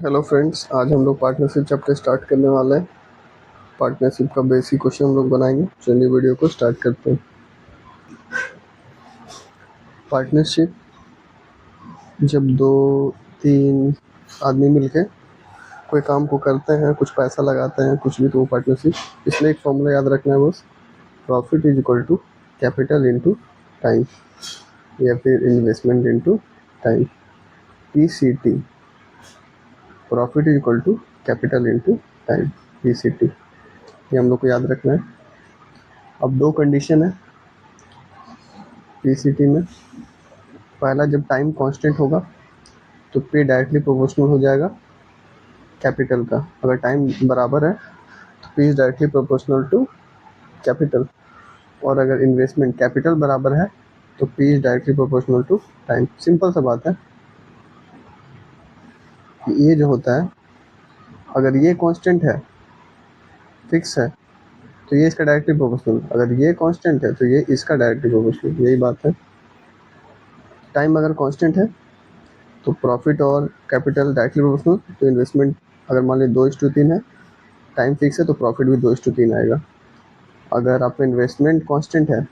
Hello friends, आज हम लोग पार्टनरशिप चैप्टर स्टार्ट करने वाले हैं। पार्टनरशिप का बेसिक क्वेश्चन हम लोग बनाएंगे। चलिए वीडियो को स्टार्ट करते हैं। पार्टनरशिप जब दो तीन आदमी मिलके कोई काम को करते हैं, कुछ पैसा लगाते हैं, कुछ भी, तो वो पार्टनरशिप। इसमें एक फॉर्मूला याद रखना है बस। Profit is equal to capital into time, या फिर investment into time, PCT। Profit is equal to capital into time, PCT। ये हम लोग को याद रखना है। अब दो कंडीशन है PCT में। पहला, जब टाइम कांस्टेंट होगा तो पे डायरेक्टली प्रोपोर्शनल हो जाएगा कैपिटल का। अगर टाइम बराबर है तो P is directly proportional to capital. और अगर इन्वेस्टमेंट कैपिटल बराबर है तो P is directly proportional to time. Simple सा बात है कि ये जो होता है, अगर ये कांस्टेंट है, फिक्स है, तो ये इसका डायरेक्टली प्रोपोर्शनल। अगर ये कांस्टेंट है तो ये इसका डायरेक्टली प्रोपोर्शनल। यही बात है। टाइम अगर कांस्टेंट है तो प्रॉफिट और कैपिटल डायरेक्टली प्रोपोर्शनल। तो इन्वेस्टमेंट अगर मान लीजिए 2:3 है, टाइम फिक्स है, तो प्रॉफिट भी 2:3 आएगा। अगर आपका इन्वेस्टमेंट कांस्टेंट है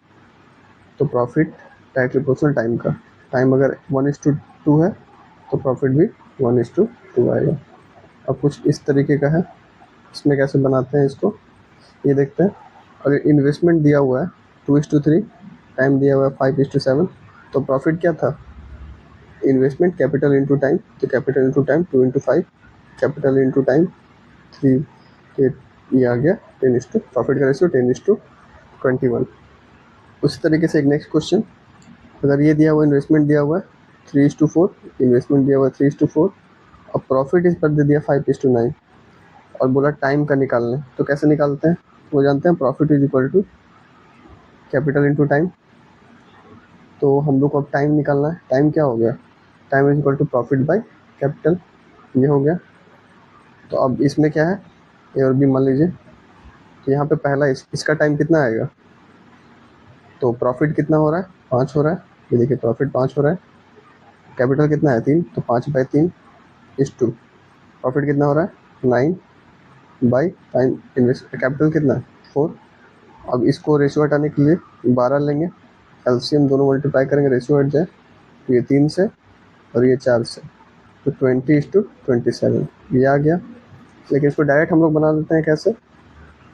तो प्रॉफिट डायरेक्टली प्रोपोर्शनल टाइम का। टाइम अगर 1:2 है तो प्रॉफिट भी 1:2 आएगा। अब कुछ इस तरीके का है। इसमें कैसे बनाते हैं इसको, ये देखते हैं। अगर इन्वेस्टमेंट दिया हुआ है 2:3, टाइम दिया हुआ है 5:7, तो प्रॉफिट क्या था? इन्वेस्टमेंट कैपिटल इंटू टाइम, तो capital into time 2:5, capital into time 3। ये आ गया 10:, प्रॉफिट का रेशियो 10:21। उसी तरीके से एक नेक्स्ट क्वेश्चन, अगर ये दिया हुआ इन्वेस्टमेंट दिया हुआ है 3:4, इन्वेस्टमेंट दिया हुआ है 3:4, अब प्रॉफिट इस पर दे दिया 5:9, और बोला टाइम का निकालना है। तो कैसे निकालते हैं? वो जानते हैं, profit is equal to capital into time. तो हम लोग को अब टाइम निकालना है। टाइम क्या हो गया? Time is equal to profit by capital. ये हो गया। तो अब इसमें क्या है, ए और बी मान लीजिए। तो यहाँ पे पहला इसका टाइम कितना आएगा? तो प्रॉफिट कितना हो रहा है? 5 हो रहा है। ये देखिए, प्रॉफिट 5 हो रहा है। कैपिटल कितना है? 3, तो 5/3 प्रॉफिट कितना हो रहा है? 9 बाई टाइम। इन्वेस्ट कैपिटल कितना है? 4। अब इसको रेशियो हटाने के लिए 12 लेंगे, एलसीएम दोनों मल्टीप्लाई करेंगे, रेशियो हट जाए। तो ये 3 से और ये 4 से, तो 20:27 ये आ गया। लेकिन इसको डायरेक्ट हम लोग बना देते हैं। कैसे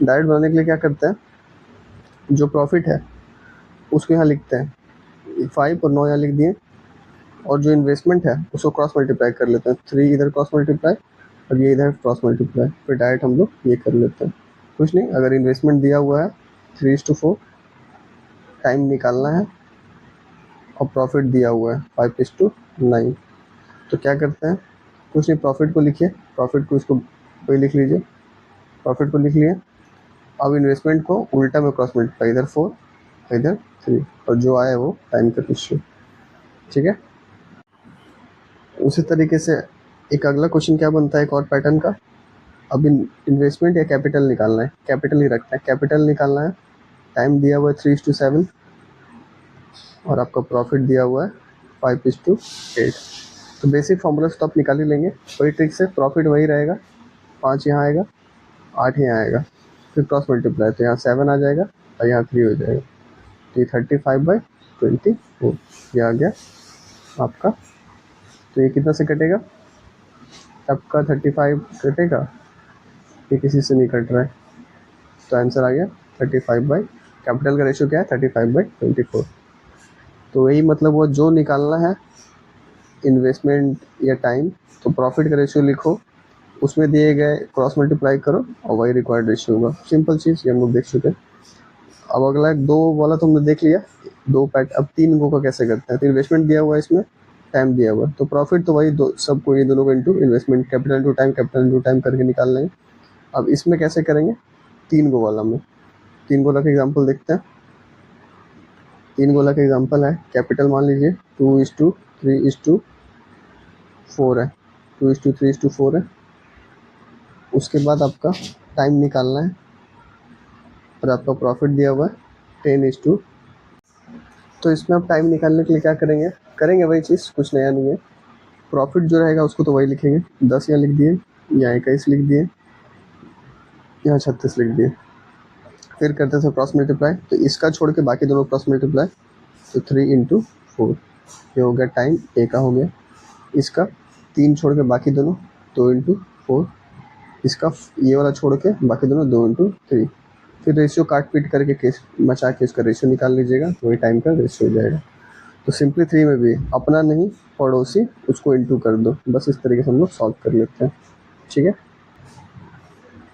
डायरेक्ट बनाने के लिए क्या करते हैं, जो प्रॉफिट है उसको यहाँ लिखते हैं 5 और 9 यहाँ लिख दिए, और जो इन्वेस्टमेंट है उसको क्रॉस मल्टीप्लाई कर लेते हैं। 3 इधर क्रॉस मल्टीप्लाई और ये इधर क्रॉस मल्टीप्लाई, फिर डायरेक्ट हम लोग ये कर लेते हैं। कुछ नहीं, अगर इन्वेस्टमेंट दिया हुआ है 3:4, टाइम निकालना है, और प्रॉफिट दिया हुआ है 5:9, तो क्या करते हैं? कुछ नहीं, प्रॉफिट को लिखिए, प्रॉफिट को इसको वही लिख लीजिए, प्रॉफिट को लिख लिए। अब इन्वेस्टमेंट को उल्टा में क्रॉस मल्टीप्लाई, इधर 4 इधर 3, और जो आया वो टाइम का रेशियो। ठीक है। उसी तरीके से एक अगला क्वेश्चन क्या बनता है, एक और पैटर्न का। अब इन्वेस्टमेंट या कैपिटल निकालना है, कैपिटल ही रखना है, कैपिटल निकालना है। टाइम दिया हुआ है 3:7, और आपका प्रॉफिट दिया हुआ है 5:8। तो बेसिक फॉर्मूला तो आप निकाल ही लेंगे। वही ट्रिक से प्रॉफिट वही रहेगा, 5 यहाँ आएगा, 8 यहाँ आएगा, फिर क्रॉस मल्टीप्लाई, तो यहाँ 7 आ जाएगा और यहाँ 3 हो जाएगा। तो ये 35/24 ये आ गया आपका। तो ये कितना से कटेगा आपका? 35 कटेगा, ये किसी से नहीं कट रहा है, तो आंसर आ गया 35 कैपिटल का रेशियो क्या है? 35/24। तो यही मतलब वो जो निकालना है इन्वेस्टमेंट या टाइम, तो प्रॉफिट का रेशियो लिखो, उसमें दिए गए क्रॉस मल्टीप्लाई करो, और वही रिक्वायर्ड रेशियो होगा। सिंपल चीज़, ये हम लोग देख चुके हैं। अब अगला 2 वाला तो हमने देख लिया, 2 पैट। अब 3 गो का कैसे करते हैं? तो इन्वेस्टमेंट दिया हुआ है, इसमें टाइम दिया हुआ है, तो प्रॉफिट तो वही दो सबको, ये दोनों को into investment, capital into time, capital into time करके निकाल लेंगे। अब इसमें कैसे करेंगे? 3 गो वाला में 3 गोला का एग्जाम्पल देखते हैं। 3 गोला का एग्जाम्पल है, कैपिटल मान लीजिए 2:3:4 है, 2:3:4 है। उसके बाद आपका टाइम निकालना है, और आपका प्रॉफिट दिया हुआ है 10:। तो इसमें आप टाइम निकालने के लिए क्या करेंगे? करेंगे वही चीज़, कुछ नया नहीं है। प्रॉफिट जो रहेगा उसको तो वही लिखेंगे, 10 यहाँ लिख दिए, यहाँ 21 लिख दिए, यहाँ 36 लिख दिए। फिर करते हैं क्रॉस मल्टीप्लाई, तो इसका छोड़ के बाकी दोनों क्रॉस मल्टीप्लाई, तो 3 इंटू 4, ये हो गया टाइम ए का हो गया। इसका 3 छोड़ के बाकी दोनों 2 इंटू 4, इसका ये वाला छोड़ के बाकी दोनों 2 इंटू 3। फिर रेशियो काट पीट करके केस बचा के इसका रेशियो निकाल लीजिएगा, तो वही टाइम का रेशियो हो जाएगा। तो सिंपली 3 में भी अपना नहीं पड़ोसी उसको इंटू कर दो, बस इस तरीके से हम लोग सॉल्व कर लेते हैं। ठीक है,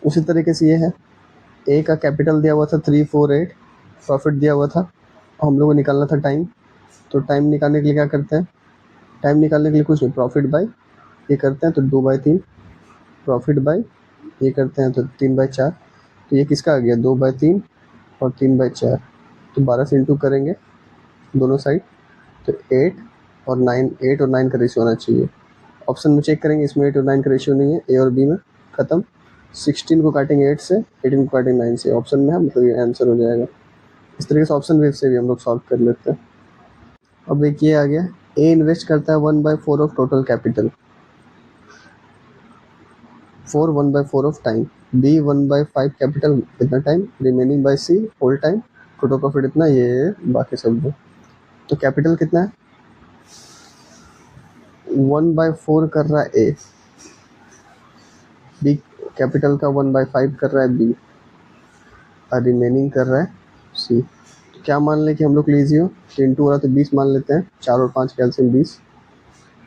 उसी तरीके से ये है, ए का कैपिटल दिया हुआ था 348, प्रॉफिट दिया हुआ था, हम लोग को निकालना था टाइम। तो टाइम निकालने के लिए क्या करते हैं, टाइम निकालने के लिए कुछ नहीं, प्रॉफिट बाई ये करते हैं तो 2/3, प्रॉफिट बाई ये करते हैं तो 3/4। तो ये किसका आ गया, 2/3 और 3/4, तो 12 से इंटू करेंगे दोनों साइड, तो 8 और 9 का रेशियो होना चाहिए। ऑप्शन में चेक करेंगे, इसमें 8 और 9 का रेशियो नहीं है, ए और बी में खत्म। 16 को काटेंगे 8 से, 18 को काटेंगे 9 से, ऑप्शन में है, मतलब ये आंसर हो जाएगा। इस तरीके से ऑप्शन वेव से भी हम लोग सॉल्व कर लेते हैं। अब एक ये आ गया, ए इन्वेस्ट करता है 1/4 of total capital, 1/4 of time, B 1/5 capital इतना time, remaining by C whole time, total profit इतना, ये बाकी सब दो। तो कैपिटल कितना है, 1/4 कर रहा है ए, बी कैपिटल का 1/5 कर रहा है बी, और रिमेनिंग कर रहा है सी। तो क्या मान लें कि हम लोग लीजिए हो, तो इंटू वाला तो 20 मान लेते हैं, 4 और 5 कैल्सियम 20,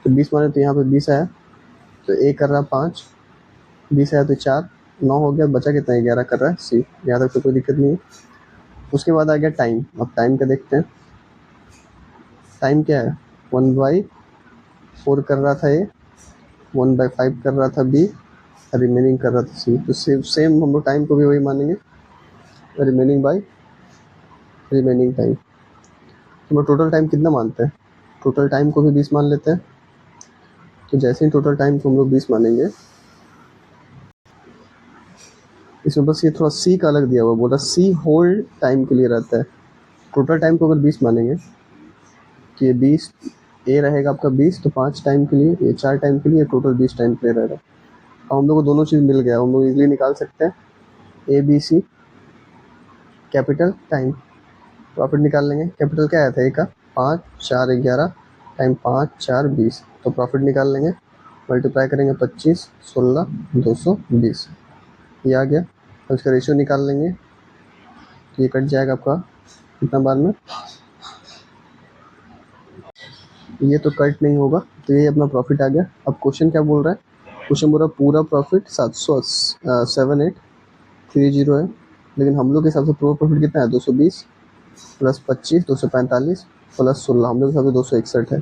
तो 20 माने तो यहाँ पे 20 आया, तो ए कर रहा है 5, 20 आया तो 4, 9 हो गया, बचा कितना, 11 कर रहा है सी। यहाँ तक तो कोई दिक्कत नहीं है। उसके बाद आ गया टाइम, अब टाइम का देखते हैं, टाइम क्या है, 1/4 कर रहा था ए, 1/5 कर रहा था बी, रिमेनिंग कर रहा था सी। तो सेम हम लोग टाइम को भी वही मानेंगे, रिमेनिंग बाय रिमेनिंग टाइम। तो हम टोटल टाइम कितना मानते हैं, टोटल टाइम को भी 20 मान लेते हैं। तो जैसे ही टोटल टाइम को हम लोग 20 मानेंगे, इसमें बस ये थोड़ा सी का अलग दिया हुआ, बोला सी होल टाइम के लिए रहता है। टोटल टाइम को अगर 20 मानेंगे तो ये 20, ए रहेगा आपका 20, तो 5 टाइम के लिए, ये 4 टाइम के लिए, टोटल 20 टाइम के लिए रहेगा। अब हम लोग को दोनों चीज़ मिल गया, हम लोग इजीली निकाल सकते हैं, A B C capital time, profit निकाल लेंगे। कैपिटल क्या आया था ए का, 5 4 11 टाइम 5 4 20, तो प्रॉफिट निकाल लेंगे, मल्टीप्लाई करेंगे 25 16 220, ये आ गया। अब इसका रेशियो निकाल लेंगे, तो ये कट जाएगा आपका कितना बार में, ये तो कट नहीं होगा, तो ये अपना प्रॉफिट आ गया। अब क्वेश्चन क्या बोल रहा है, क्वेश्चन बोल रहा है पूरा प्रॉफिट 7830 है, लेकिन हम लोग के हिसाब से पूरा प्रॉफिट कितना है, 220 प्लस 25 245 प्लस 16, हम लोग के हिसाब से 261 है।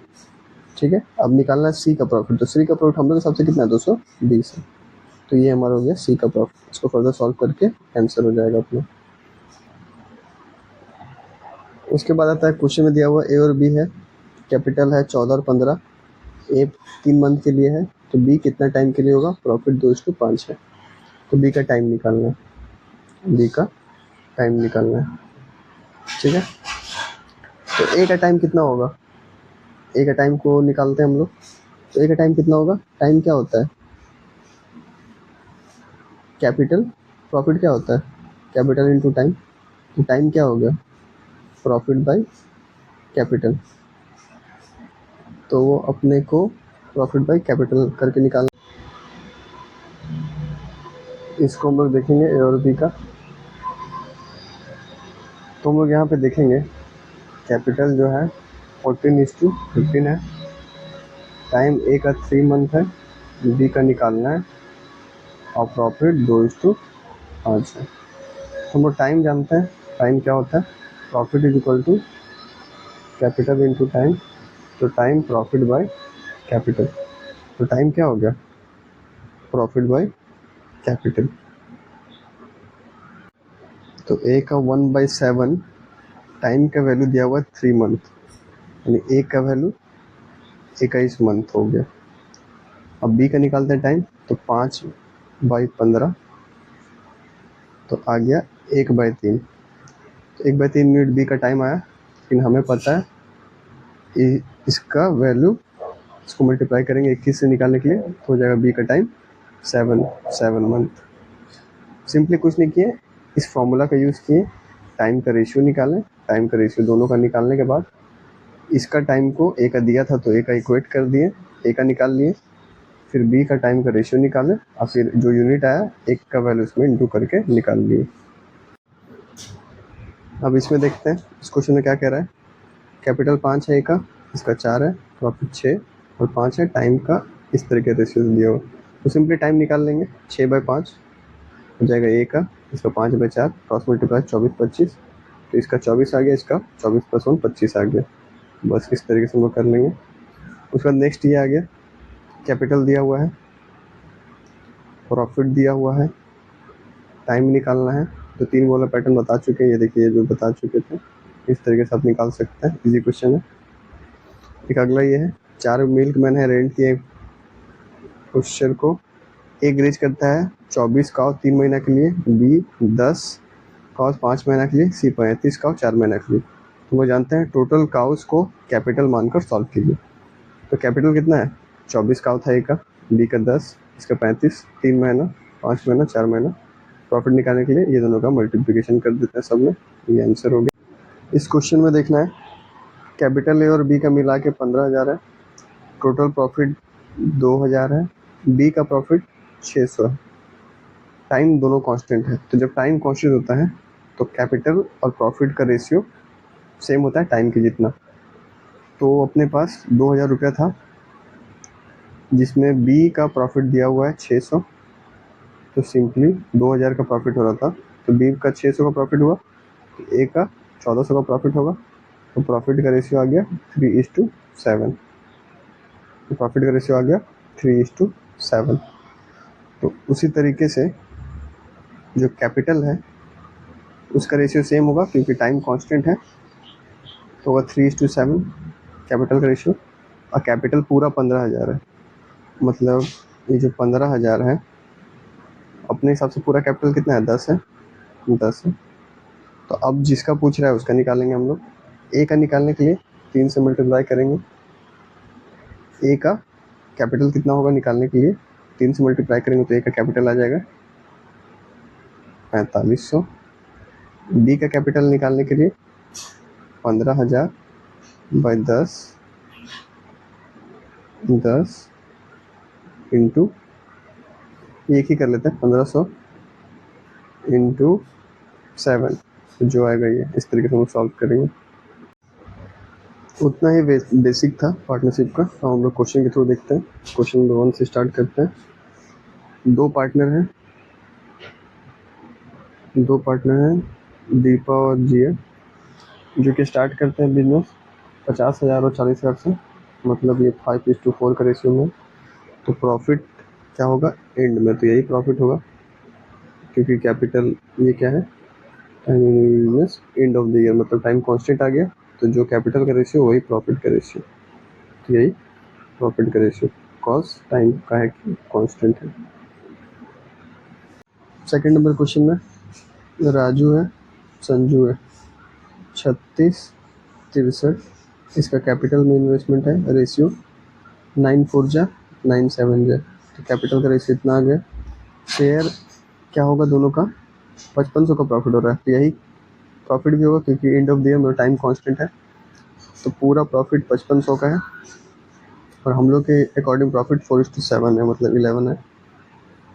ठीक है, अब निकालना है सी का प्रॉफिट, तो सी का प्रॉफिट हम लोग के हिसाब से कितना है, 220 है। तो ये हमारा हो गया सी का प्रॉफिट, इसको फर्दर सॉल्व करके आंसर हो जाएगा अपना। उसके बाद आता है क्वेश्चन में दिया हुआ ए और बी है, कैपिटल है 14 और 15, ए 3 मंथ के लिए है, तो बी कितना टाइम के लिए होगा, प्रॉफिट 2:5 है। तो बी का टाइम निकालना है, बी का टाइम निकालना है। ठीक है, तो ए का टाइम कितना होगा, ए का टाइम को निकालते हैं हम लोग। तो ए का टाइम कितना होगा, टाइम क्या होता है, कैपिटल, प्रॉफिट क्या होता है, कैपिटल इंटू टाइम, तो टाइम क्या हो गया, प्रॉफिट बाय कैपिटल, तो वो अपने को प्रॉफिट बाय कैपिटल करके निकालना। इसको हम लोग देखेंगे ए और बी का, तो हम लोग यहाँ पे देखेंगे कैपिटल जो है 14:15 है, टाइम ए का 3 मंथ है, बी का निकालना है, और प्रॉफिट 2:5 है। तो हम लोग टाइम जानते हैं, टाइम क्या होता है, profit is equal to capital into time, तो टाइम प्रॉफिट बाय कैपिटल, तो टाइम क्या हो गया, प्रॉफिट बाय कैपिटल। तो ए का 1/7, टाइम का वैल्यू दिया हुआ है 3 मंथ, यानी ए का वैल्यू 21 मंथ हो गया। अब बी का निकालते हैं टाइम, तो 5/15, तो आ गया 1/3, तो 1/3 मिनट बी का टाइम आया, लेकिन हमें पता है इसका वैल्यू इसको मल्टीप्लाई करेंगे 21 से निकालने के लिए, तो हो जाएगा बी का टाइम 7 मंथ। सिंपली कुछ नहीं किए, इस फॉर्मूला का यूज़ किए, टाइम का रेशियो निकालें। टाइम का रेशियो दोनों का निकालने के बाद इसका टाइम को ए का दिया था तो ए का इक्वेट कर दिए, ए का निकाल लिए, फिर बी का टाइम का रेशियो निकालें और फिर जो यूनिट आया एक का वैल्यू उसमें इंटू करके निकाल लिए। अब इसमें देखते हैं इस क्वेश्चन में क्या कह रहा है। कैपिटल 5 है ए का, इसका 4 है, प्रॉफिट 6 और 5 है, टाइम का इस तरह के रेशियो दिया हुआ, तो सिंपली टाइम निकाल लेंगे। 6/5 हो जाएगा ए का, इसका 5/4, क्रॉस मल्टीप्लाई 24/25, तो इसका 24 आ गया, इसका 24 + 1 25 आ गया। बस इस तरीके से हम लोग कर लेंगे। उसके बाद नेक्स्ट ये आ गया, कैपिटल दिया हुआ है, प्रॉफिट दिया हुआ है, टाइम निकालना है। तो 3 वाला पैटर्न बता चुके हैं, ये देखिए जो बता चुके थे, इस तरीके से आप निकाल सकते हैं, इजी क्वेश्चन है। एक अगला ये है, 4 मिल्कमैन है, रेंट किए क्वेश्चन को। ए ग्रेज करता है 24 काउ 3 महीना के लिए, बी 10 काउस 5 महीना के लिए, सी 35 काउ 4 महीना के लिए। तो वो जानते हैं टोटल काउस को कैपिटल मानकर सॉल्व कीजिए। तो कैपिटल कितना है, 24 काउ था ए का, बी का 10, इसका 35, 3 महीना, 5 महीना, 4 महीना। प्रॉफिट निकालने के लिए ये दोनों का मल्टीप्लिकेशन कर देते हैं सब में, ये आंसर हो गया। इस क्वेश्चन में देखना है, कैपिटल ए और बी का मिला के 15,000 है, टोटल प्रॉफिट 2,000 है, बी का प्रॉफिट 600 है, टाइम दोनों कांस्टेंट है। तो जब टाइम कांस्टेंट होता है तो कैपिटल और प्रॉफिट का रेशियो सेम होता है टाइम के जितना। तो अपने पास 2,000 रुपया था, जिसमें बी का प्रॉफिट दिया हुआ है 600, तो सिंपली 2,000 का प्रॉफिट हो रहा था, तो बी का 600 का प्रॉफिट हुआ, तो ए का 1,400 का प्रॉफिट होगा, तो प्रॉफिट का रेशियो आ गया 3:7। तो प्रॉफिट का रेशियो आ गया 3:7। तो उसी तरीके से जो कैपिटल है उसका रेशियो सेम होगा, क्योंकि टाइम कांस्टेंट है, तो होगा 3:7 कैपिटल का रेशियो। और कैपिटल पूरा 15,000 है, मतलब ये जो 15,000 है अपने हिसाब से पूरा कैपिटल कितना है, 10 है, 10 है। तो अब जिसका पूछ रहा है उसका निकालेंगे हम लोग। ए का निकालने के लिए 3 से मल्टीप्लाई करेंगे। ए का कैपिटल कितना होगा निकालने के लिए, 3 से मल्टीप्लाई करेंगे तो ए का कैपिटल आ जाएगा 4500। बी का कैपिटल निकालने के लिए 15,000 बाई 10 इंटू, एक ही कर लेते हैं, 1500 इंटू 7, जो आएगा ये इस तरीके से हम सॉल्व करेंगे। उतना ही बेसिक था पार्टनरशिप का। अब हम लोग क्वेश्चन के थ्रू देखते हैं। क्वेश्चन नंबर 1 से स्टार्ट करते हैं। दो पार्टनर हैं, दीपा और जिया, जो कि स्टार्ट करते हैं बिजनेस 50,000 और 40,000 से, मतलब ये 5:4 का रेशियो में। तो प्रॉफिट क्या होगा एंड में, तो यही प्रॉफिट होगा, क्योंकि कैपिटल ये क्या है, एंड ऑफ द ईयर, मतलब टाइम कांस्टेंट आ गया, तो जो कैपिटल का रेशियो वही प्रॉफिट का रेशियो, तो यही प्रॉफिट का रेशियो, कॉस टाइम का है कि कांस्टेंट है। सेकंड नंबर क्वेश्चन में राजू है, संजू है, 36, 63, इसका कैपिटल में इन्वेस्टमेंट है, रेशियो 9/4 जा 9/7 जा, तो कैपिटल का रेशियो इतना आ गया। शेयर क्या होगा दोनों का, 5500 का प्रॉफिट हो रहा है, तो यही प्रॉफिट भी होगा, क्योंकि एंड ऑफ द ईयर में टाइम कांस्टेंट है, तो पूरा प्रॉफिट 5500 का है। और हम लोग के अकॉर्डिंग प्रॉफिट 4:7 है, मतलब 11 है।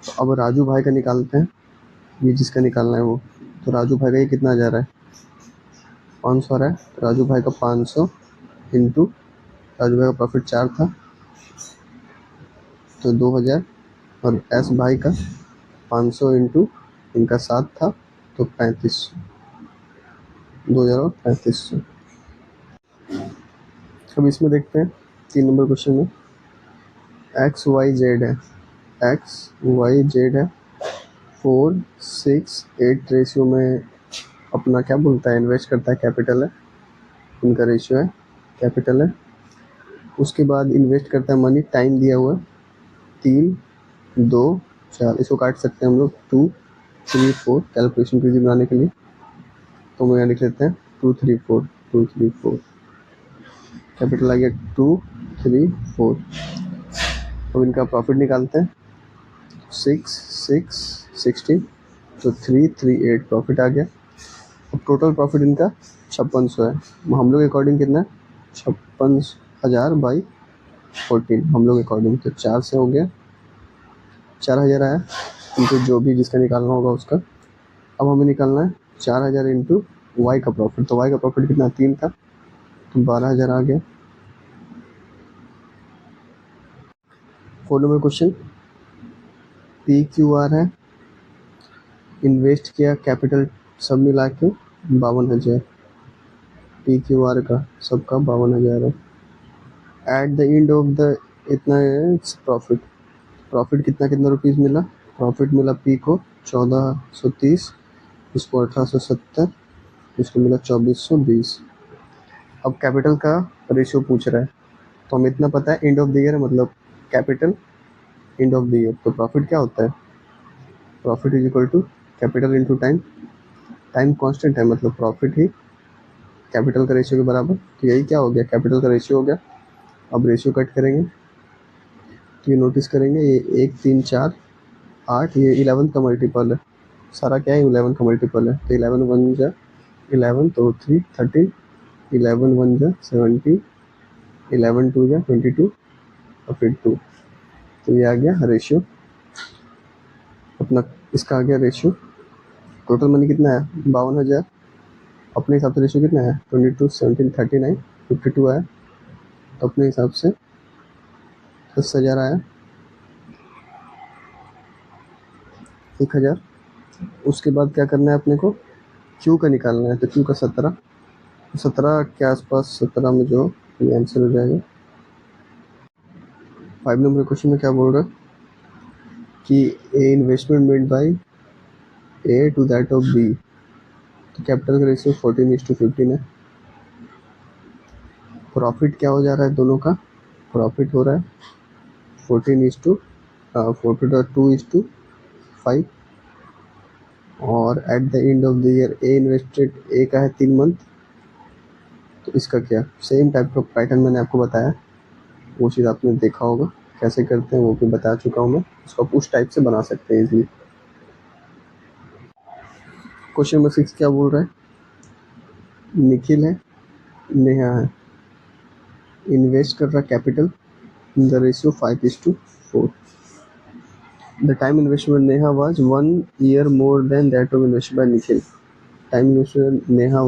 तो अब राजू भाई का निकालते हैं, ये जिसका निकालना है वो। तो राजू भाई का ये कितना जा रहा है, 500 आ रहा है, तो राजू भाई का 500 इंटू, राजू भाई का प्रॉफिट 4 था तो 2,000, और एस भाई का 500 इंटू इनका 7 था तो 3500, 2,000 और 3500। अब इसमें देखते हैं 3 नंबर क्वेश्चन में, XYZ है, XYZ है, 4, 6, 8 रेशियो में अपना क्या बोलता है, इन्वेस्ट करता है, कैपिटल है, उनका रेशियो है, कैपिटल है। उसके बाद इन्वेस्ट करता है मनी, टाइम दिया हुआ 3, 2, 4, इसको काट सकते हैं हम लोग 2, 3, 4, कैलकुलेशन कीजिए बनाने के लिए। तो हम यहाँ लिख लेते हैं 2, 3, 4, 2, 3, 4, कैपिटल आ गया 2, 3 4। अब इनका प्रॉफिट निकालते हैं। 6 6 16, तो 3 3 8 प्रॉफिट आ गया। अब टोटल प्रॉफिट इनका 5600 है। हम लोग अकॉर्डिंग कितना है, 56,000 बाई 14 हम लोग अकॉर्डिंग, तो 4 से हो गया, 4000 आया इनटू जो भी जिसका निकालना होगा उसका। अब हमें निकालना है 4000 इंटू वाई का प्रॉफिट। तो वाई का प्रॉफिट कितना, 3 था, तो 12000 आ गया। 4 number question, P Q R है, इन्वेस्ट किया कैपिटल सब मिला के 52,000, पी क्यू आर का सबका 52,000 है। Eight the end of the इतना है प्रॉफिट, प्रॉफिट कितना कितना रुपीज़ मिला, प्रॉफिट मिला पी को 1430, इसको 1870, इसको मिला 2420। अब कैपिटल का रेशियो पूछ रहा है, तो हमें इतना पता है एंड ऑफ द ईयर मतलब capital end of the year. तो प्रॉफिट क्या होता है, profit is equal to capital into time, time constant है मतलब प्रॉफिट ही कैपिटल का रेशियो के बराबर। तो यही क्या हो गया, कैपिटल का रेशियो हो गया। अब रेशियो कट करेंगे तो ये नोटिस करेंगे ये 1 3 4 8, ये 11 का मल्टीपल है, सारा क्या है 11 का मल्टीपल है। तो 11 1 जा 11, तो 3 13, 11 1 जा 17, 11 2 जा 22 और फिर 2। तो ये आ गया रेशियो अपना, इसका आ गया रेशियो। टोटल मनी कितना है 52,000, अपने हिसाब से रेशियो कितना है 22 17 39 52 आया, तो अपने हिसाब से 10,000 आया, 1,000। उसके बाद क्या करना है अपने को, क्यू का निकालना है, तो क्यू का 17, 17 के आसपास 17 में जो ये आंसर हो जाएगा। 5 नंबर क्वेश्चन में क्या बोल रहा है कि A investment made by A to that of B, तो कैपिटल का रेशियो 14:15 है। प्रॉफिट क्या हो जा रहा है दोनों का, प्रॉफिट हो रहा है 2:5, और at the end of the year A invested, A का है 3 मंथ, तो इसका क्या, सेम टाइप का पैटर्न मैंने आपको बताया, वो चीज़ आपने देखा होगा कैसे करते हैं, वो भी बता चुका हूँ मैं, उसको आप उस टाइप से बना सकते हैं इजीली। क्वेश्चन नंबर 6 क्या बोल रहा है, निखिल है, नेहा है, इन्वेस्ट कर रहा capital in the ratio 5:4। The time investment Neha was 1 year more than that of invested by Nikhil. Time investment Neha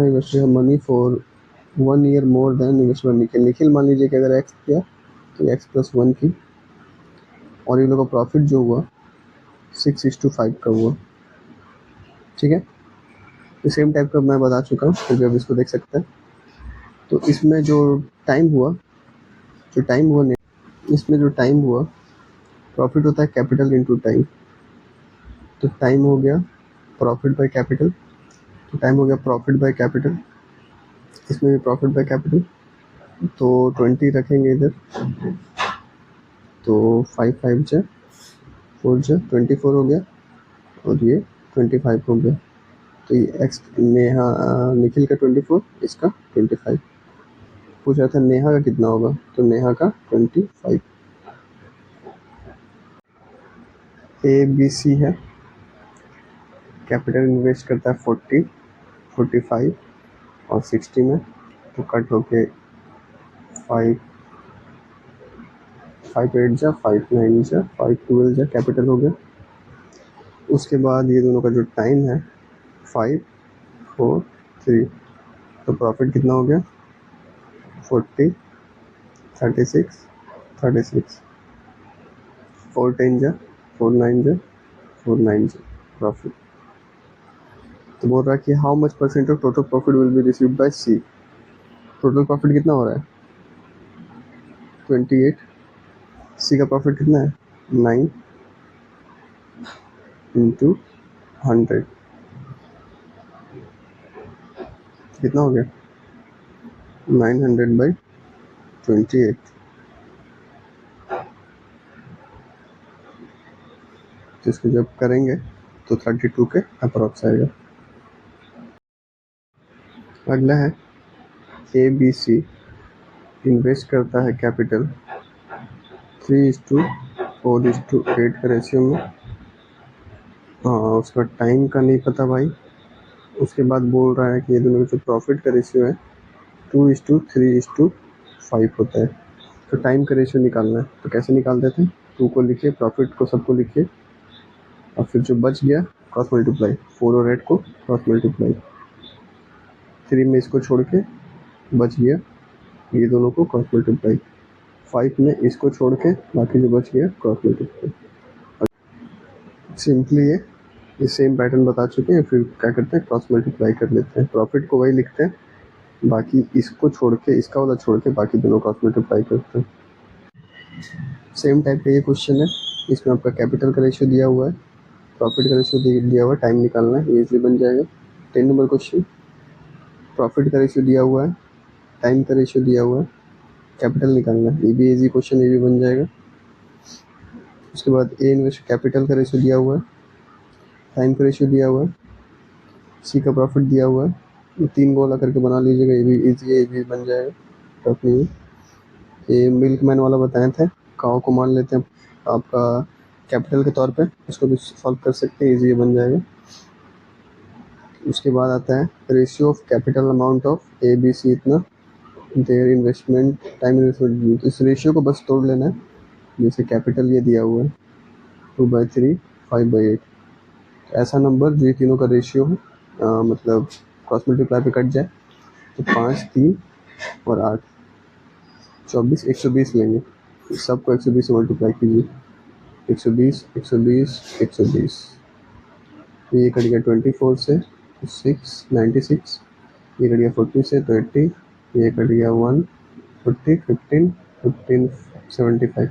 invested money for 1 year more than investment Nikhil. Nikhil मान लीजिए कि अगर एक्स किया तो x+1 की, और ये लोग का प्रॉफिट जो हुआ 6:5 का हुआ, ठीक है। तो सेम टाइप का मैं बता चुका हूँ, फिर भी अब इसको देख सकते हैं। तो इसमें जो टाइम हुआ, इसमें जो टाइम हुआ, प्रॉफिट होता है कैपिटल इनटू टाइम, तो टाइम हो गया प्रॉफिट बाय कैपिटल, तो टाइम हो गया प्रॉफिट बाय कैपिटल, इसमें भी प्रॉफिट बाय कैपिटल, तो 20 रखेंगे इधर, तो 5 5 जा 4 जा 24 हो गया, और ये 25 हो गया। तो ये एक्स नेहा निखिल का 24, इसका 25। पूछ रहा था नेहा का कितना होगा, तो नेहा का 25। ए बी सी है, कैपिटल इन्वेस्ट करता है 40 45 और 60 में, तो कट होके 5 5 8 जा 5 9 जा 5 12 जा, कैपिटल हो गया। उसके बाद ये दोनों का जो टाइम है 5 4 3, तो प्रॉफिट कितना हो गया 40 36 36, 4 10 जा 4 9 जा 4 9 जा प्रॉफिट। तो बोल रहा है कि how much percent of total profit will be received by C. Total profit कितना हो रहा है 28, सी का प्रॉफिट कितना है 9 इंटू 100, कितना हो गया 900/28। तो इसको जब करेंगे तो 32 के अप्रॉक्स आएगा। अगला है ABC इन्वेस्ट करता है कैपिटल 3:4:8 का रेशियो में। हाँ, उसका टाइम का नहीं पता भाई। उसके बाद बोल रहा है कि ये दोनों का जो प्रॉफिट का रेशियो है 2:3:5 होता है। तो टाइम का रेशियो निकालना है, तो कैसे निकाल देते हैं? 2 को लिखिए, प्रॉफिट को सबको लिखिए, और फिर जो बच गया क्रॉस मल्टीप्लाई, 4 और 8 को क्रॉस मल्टीप्लाई, 3 में इसको छोड़ के बच गया ये दोनों को क्रॉस मल्टीप्लाई, 5 में इसको छोड़ के बाकी जो बच गया क्रॉस मल्टीप्लाई। सिंपली ये सेम पैटर्न बता चुके हैं। फिर क्या करते हैं, क्रॉस मल्टीप्लाई कर लेते हैं। प्रॉफिट को वही लिखते हैं, बाकी इसको छोड़ के, इसका वाला छोड़ के बाकी दोनों क्रॉस मल्टीप्लाई करते हैं। सेम टाइप का ये क्वेश्चन है। इसमें आपका कैपिटल का रेशियो दिया हुआ है, प्रॉफिट का रेशियो दिया हुआ है, टाइम निकालना है, ये इजीली बन जाएगा। 10 नंबर क्वेश्चन, प्रॉफिट का रेशियो दिया हुआ है, टाइम का रेशियो दिया हुआ है, कैपिटल निकालना है, ये भी इजी क्वेश्चन, ये भी बन जाएगा। उसके बाद ए इन्वेस्ट कैपिटल का रेशियो दिया हुआ है, टाइम का रेशियो दिया हुआ है, सी का प्रॉफिट दिया हुआ है, ये 3 गोला करके बना लीजिएगा, ये भी इजी है, ये भी बन जाएगा। टफ नहीं है। ये मिल्कमैन वाला बताए थे, काओ को मान लेते हैं आपका कैपिटल के तौर पे, इसको भी सॉल्व कर सकते हैं, इजी बन जाएगा। उसके बाद आता है ratio of capital amount of A B C इतना, देयर इन्वेस्टमेंट टाइम इन्वेस्टमेंट। इस रेशियो को बस तोड़ लेना है। जैसे कैपिटल ये दिया हुआ है 2/3 5/8, ऐसा नंबर जो ये तीनों का रेशियो हो, मतलब क्रॉस मल्टीप्लाई पे कट जाए, तो 5, 3 और 8, 24, 120 लेंगे। सबको 120 से मल्टीप्लाई कीजिए, 120, 120, 120, ये कट गया 24 से तो 6, 96, ये कट गया 40 से तो 80, ये कट गया 140, 15, 15, 75।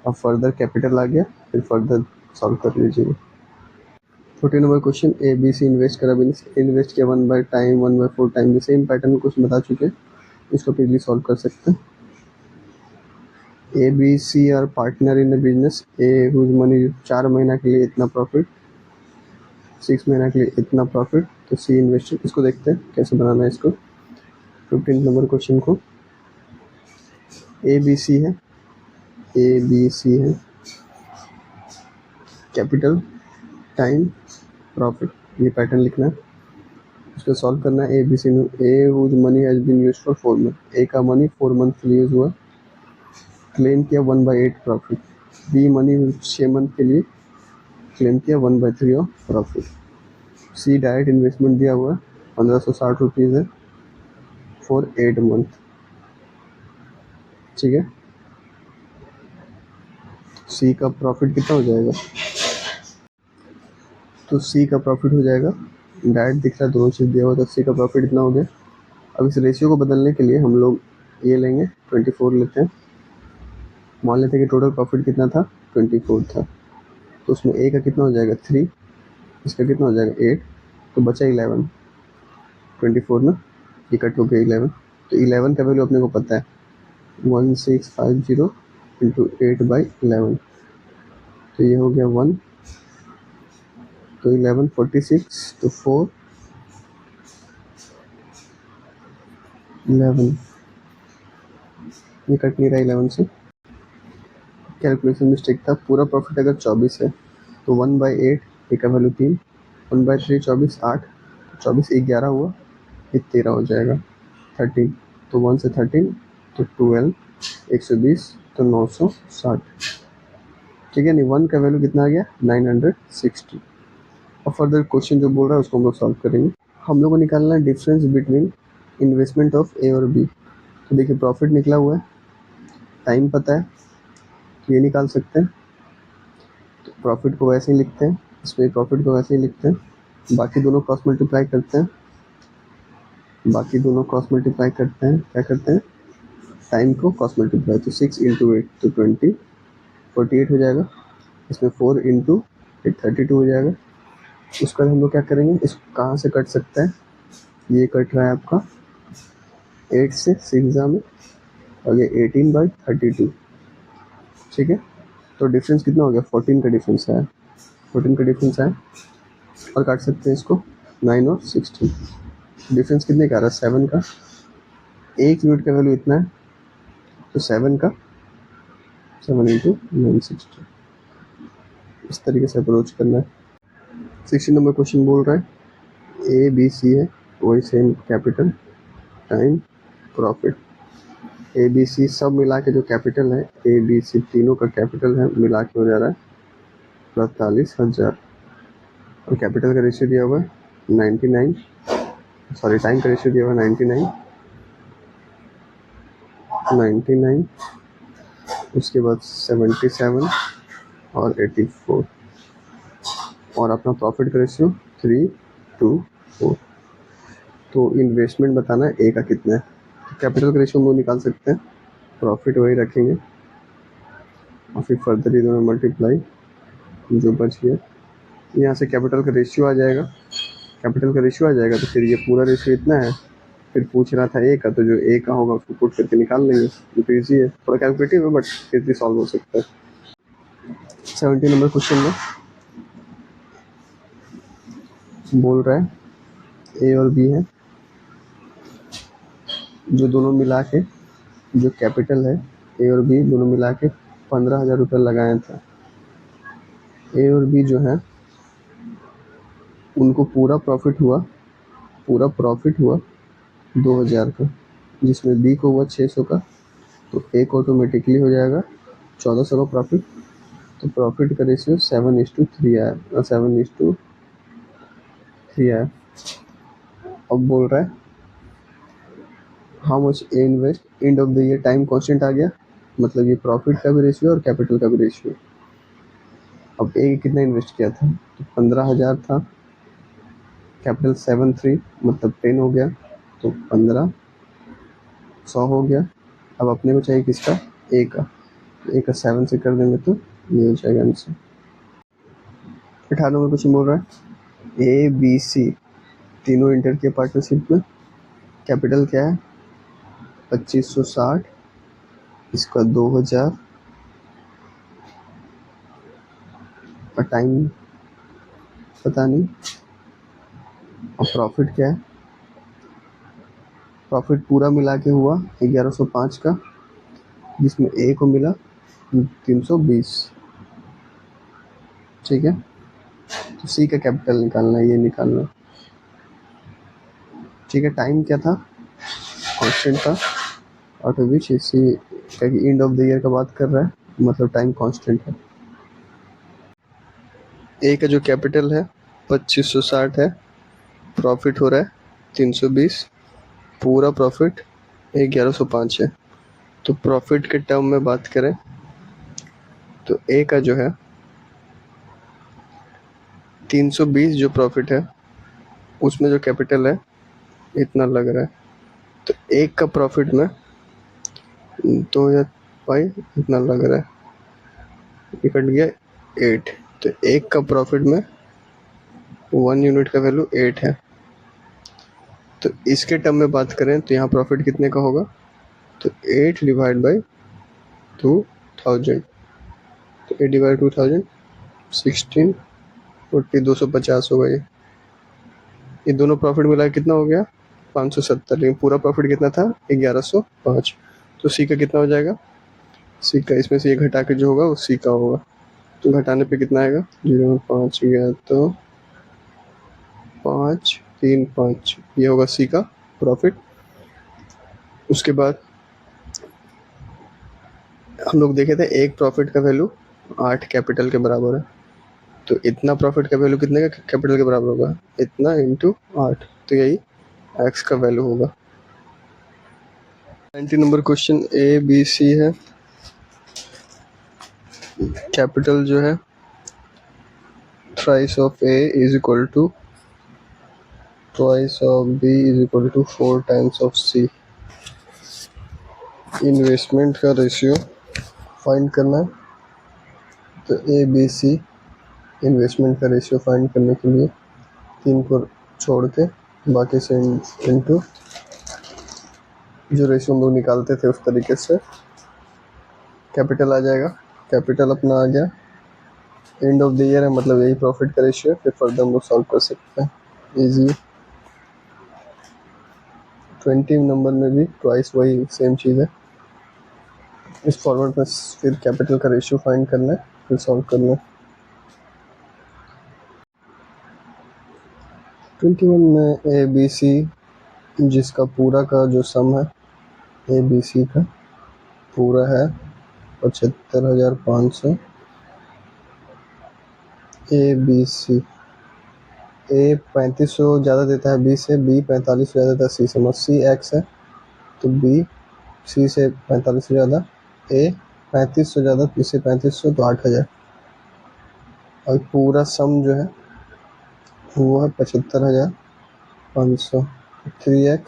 अब फर्दर कैपिटल आ गया, फिर फर्दर सॉल्व कर लीजिए। 14 number question, A B C invest करा, इन्वेस्ट किया 1/टाइम 1/4 टाइम, सेम पैटर्न कुछ बता चुके हैं, इसको इजीली सॉल्व कर सकते हैं। A B C are partner in the business, A whose money 4 महीना के लिए इतना प्रॉफिट, 6 महीना के लिए इतना प्रॉफिट, तो सी इन्वेस्टेड। इसको देखते हैं कैसे बनाना है इसको। 15 नंबर क्वेश्चन को, ए बी सी है, ए बी सी है, कैपिटल, टाइम, प्रॉफिट, ये पैटर्न लिखना है, उसको सॉल्व करना है। ए बी सी में A whose money has been used for 4 month, A का मनी 4 मंथ के लिए यूज हुआ, क्लेम किया 1/8 प्रॉफिट। बी मनी 6 मंथ के लिए क्लेम किया 1/3 of profit. C direct investment दिया हुआ है 1560 रुपीज़ है फॉर 8 मंथ, ठीक है। सी का प्रॉफिट कितना हो जाएगा, तो सी का प्रॉफिट हो जाएगा, डायरेक्ट दिख रहा है, दोनों चीज़ दिया हुआ, तो सी का प्रॉफिट इतना हो गया। अब इस रेशियो को बदलने के लिए हम लोग ये लेंगे, 24 लेते हैं। मान लेते हैं कि टोटल प्रॉफिट कितना था, 24 था, तो उसमें ए का कितना हो जाएगा 3, इसका कितना हो जाएगा 8, तो बचा 11, 24 ना, ये कट हो गया 11, तो 11 का वैल्यू अपने को पता है 1650 इंटू 8/11, तो ये हो गया 1, तो 11 46, तो 4 11, ये कट नहीं रहा 11 से, कैलकुलेशन मिस्टेक था। पूरा प्रॉफिट अगर 24 है तो 1/8, ए का वैल्यू 3, 1/3 24, 8, 24 11 हुआ, ये 13 हो जाएगा, 13, तो 1 से 13 तो 12, 120 तो 960, ठीक है। नहीं, 1 का वैल्यू कितना आ गया 960। और फर्दर क्वेश्चन जो बोल रहा है उसको हम लोग सॉल्व करेंगे। हम लोग को निकालना है डिफरेंस बिटवीन इन्वेस्टमेंट ऑफ ए और बी। तो देखिए प्रॉफिट निकला हुआ है, टाइम पता है, तो ये निकाल सकते हैं, तो प्रॉफिट को वैसे ही लिखते हैं, इसमें प्रॉफिट को वैसे ही लिखते हैं, बाकी दोनों क्रॉस मल्टीप्लाई करते हैं, बाकी दोनों क्रॉस मल्टीप्लाई करते हैं, क्या करते हैं, टाइम को क्रॉस मल्टीप्लाई, तो 6 × 8 तो 20, 48 हो जाएगा, इसमें 4 × 8 32 हो जाएगा। उसके बाद हम लोग क्या करेंगे, इसको कहाँ से कट सकता है, ये कट रहा है आपका 8 से 6 में, और ये 18/32, ठीक है। तो डिफरेंस कितना हो गया, 14 का डिफरेंस है, 14 का डिफरेंस है, और काट सकते हैं इसको 9 और 16, डिफरेंस कितने का आ रहा है 7 का, एक यूनिट का वैल्यू इतना है, तो 7 into 960, इस तरीके से अप्रोच करना है। 60 नंबर क्वेश्चन बोल रहा है ए बी सी है, वही same capital time profit. A B C सब मिला के जो कैपिटल है, ए बी सी तीनों का कैपिटल है, मिला के हो जा रहा है 48,000, और कैपिटल का रेशियो दिया हुआ है 99, सॉरी टाइम का रेशियो दिया हुआ है 99, उसके बाद 77 और 84, और अपना प्रॉफिट का रेशियो 3:4। तो इन्वेस्टमेंट बताना है ए का कितना है। तो कैपिटल का रेशियो हम लोग निकाल सकते हैं, प्रॉफिट वही रखेंगे और फिर फर्दर ये दोनों मल्टीप्लाई, जो बच गया यहाँ से कैपिटल का रेशियो आ जाएगा। कैपिटल का रेशियो आ जाएगा तो फिर ये पूरा रेशियो इतना है, फिर पूछ रहा था ए का, तो जो ए का होगा उसको पुट करके निकाल लेंगे। तो ईजी है, थोड़ा कैलकुलेटिव है बट फिर भी सॉल्व हो सकता है। 70 नंबर क्वेश्चन में बोल रहा है ए और बी है, जो दोनों मिला के, जो कैपिटल है ए और बी दोनों मिला के 15,000 रुपये लगाया था। ए और बी जो है उनको पूरा प्रॉफिट हुआ 2,000 का, जिसमें बी को हुआ 600 का, तो ए को ऑटोमेटिकली हो जाएगा 1,400 का प्रॉफिट। तो प्रॉफिट का रेशियो 7:3 आया, 7:3 आया। अब बोल रहा है how much A invest end of the year, time constant आ गया, मतलब ये प्रॉफिट का भी रेशियो और कैपिटल का भी रेशियो। अब ए कितना इन्वेस्ट किया था, तो 15,000 था, कैपिटल 7:3 मतलब 10 हो गया, तो 15,100 हो गया। अब अपने को चाहिए किसका, ए का 7 से कर देंगे तो ये हो जाएगा आंसर। 18 नंबर क्वेश्चन बोल रहा है ए बी सी तीनों इंटर के पार्टनरशिप में, कैपिटल क्या है 2560, इसका 2,000, और टाइम पता नहीं, और प्रॉफिट क्या है, प्रॉफिट पूरा मिला के हुआ 1105 का, जिसमें ए को मिला 320। ठीक है, तो सी का कैपिटल निकालना है, ये निकालना है। ठीक है, टाइम क्या था, कांस्टेंट था, आउट ऑफ विच सी का एंड ऑफ द ईयर का बात कर रहा है, मतलब टाइम कांस्टेंट है। ए का जो कैपिटल है 2560 है, प्रॉफिट हो रहा है 320, पूरा प्रॉफिट 1105 है। तो प्रॉफिट के टर्म में बात करें तो ए का जो है 320 जो प्रॉफिट है, उसमें जो कैपिटल है इतना लग रहा है, तो एक का प्रॉफिट में 2,000 इतना लग रहा है, ये कट गया 8, तो एक का प्रॉफिट में 1 यूनिट का वैल्यू 8 है। तो इसके टर्म में बात करें तो यहाँ प्रॉफिट कितने का होगा, तो 8 डिवाइड बाई 2,000, तो 8 डिवाइड 2,000 16 40 250 होगा। ये दोनों प्रॉफिट मिला कितना हो गया 570, लेकिन पूरा प्रॉफिट कितना था 1105। तो सी का कितना हो जाएगा, सी का इसमें से ये घटा के जो होगा वो सी का होगा, तो घटाने पे कितना आएगा 0.5 गया, तो 535, ये होगा सी का प्रॉफिट। उसके बाद हम लोग देखे थे एक प्रॉफिट का वैल्यू 8 कैपिटल के बराबर है, तो इतना प्रॉफिट का वैल्यू कितने का कैपिटल के बराबर होगा, इतना इंटू 8, तो यही एक्स का वैल्यू होगा। 90 number question A B C है, कैपिटल जो है thrice of A is equal to twice of B is equal to 4 times of C. Investment का रेशियो फाइंड करना है, तो ए बी सी इन्वेस्टमेंट का रेशियो फाइंड करने के लिए 3 को छोड़ के बाकी से इनटू जो रेशियो हम लोग निकालते थे उस तरीके से कैपिटल आ जाएगा। कैपिटल अपना आ गया, एंड ऑफ द ईयर है मतलब यही प्रॉफिट का रेशियो है, फिर फर्दर हम लोग सॉल्व कर सकते हैं इजी। 20 नंबर में भी ट्वाइस वही सेम चीज़ है। इस फॉरवर्ड में फिर कैपिटल का रेशियो फाइंड करना है, फिर सॉल्व करना है। 21 में ए बी सी जिसका पूरा का जो सम है ए बी सी का पूरा है 75,500। ए बी सी ए 3500 ज़्यादा देता है बी से, बी 45 ज़्यादा देता है सी से। मतलब सी एक्स है तो बी सी से 45 ज़्यादा, ए 3500 ज़्यादा, बी से 3500 तो 8,000। और पूरा सम जो है वो है 75,500। 3x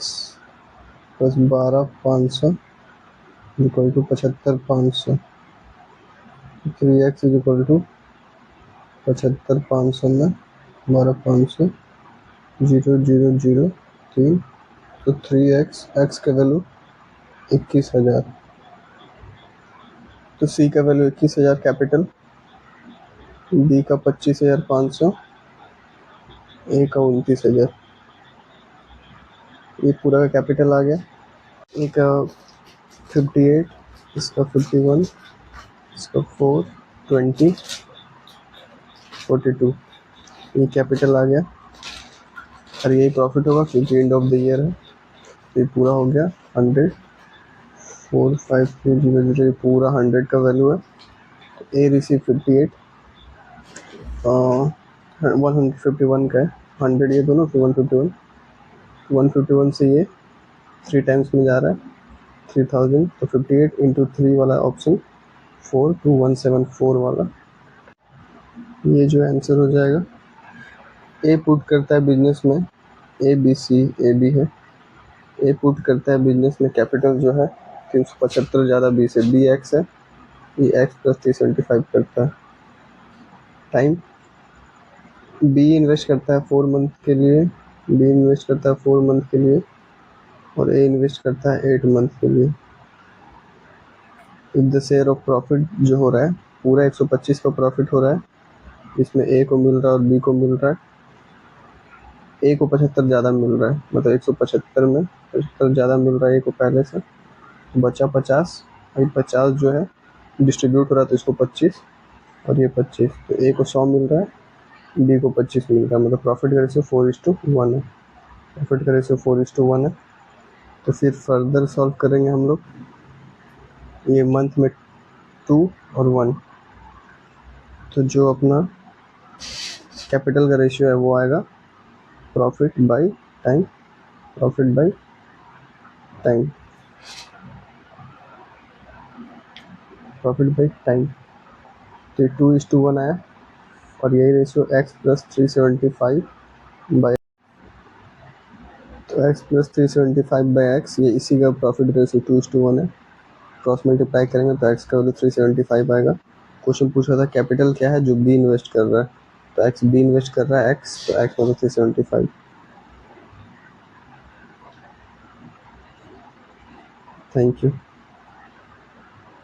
plus 12,500 equal to 75,500। 3x is equal to 75,500 में 12,500 0,003। तो 3x x का वैल्यू 21,000। तो सी का वैल्यू 21,000 कैपिटल, बी का 25,500, ए का 29,000। ये पूरा का कैपिटल आ गया। ए का 58, इसका 51, इसका 4, 20, 42। ये कैपिटल आ गया और यही प्रॉफिट होगा क्योंकि एंड ऑफ द ईयर है। तो ये पूरा हो गया 100, 45300। पूरा 100 का वैल्यू है। तो ए रिसीव 58, 151 का है। 100 ये दोनों, फिर 151। 151 से ये 3 टाइम्स में जा रहा है 3000। तो 58 इंटू 3 वाला ऑप्शन 42174 वाला, ये जो आंसर हो जाएगा। ए पुट करता है बिजनेस में, ए बी सी ए बी है। ए पुट करता है बिजनेस में कैपिटल जो है 375 ज़्यादा बी से, बी एक्स है, ये एक्स प्लस 375 करता है। टाइम बी इन्वेस्ट करता है 4 मंथ के लिए, बी इन्वेस्ट करता है 4 मंथ के लिए और ए इन्वेस्ट करता है 8 मंथ के लिए। If the share of profit जो हो रहा है पूरा 125 का प्रॉफिट हो रहा है, इसमें ए को मिल रहा है और बी को मिल रहा है। ए को 75 ज़्यादा मिल रहा है, मतलब 175 में 75 ज़्यादा मिल रहा है ए को पहले से। बचा 50, अभी 50 जो है डिस्ट्रीब्यूट हो रहा है तो इसको 25 और ये 25। तो ए को 100 मिल रहा है, बी को 25 मिल रहा है, मतलब प्रॉफिट का रेशियो 4:1 है। प्रॉफिट का रेशियो 4:1 है। तो फिर फर्दर सॉल्व करेंगे हम लोग। ये मंथ में 2 और 1, तो जो अपना कैपिटल का रेशियो है वो आएगा profit by time, profit by time, profit by time. तो ये 2:1 आया और यही रेशियो x प्लस 375 बाई, तो x प्लस 375 बाई एक्स, ये इसी का प्रॉफिट रेशियो 2:1 है। क्रॉस मल्टीप्लाई करेंगे तो x का वैल्यू 375 आएगा। क्वेश्चन पूछा था कैपिटल क्या है जो बी इन्वेस्ट कर रहा है, तो x बी इन्वेस्ट कर रहा है x, तो x मतलब 375। Thank you.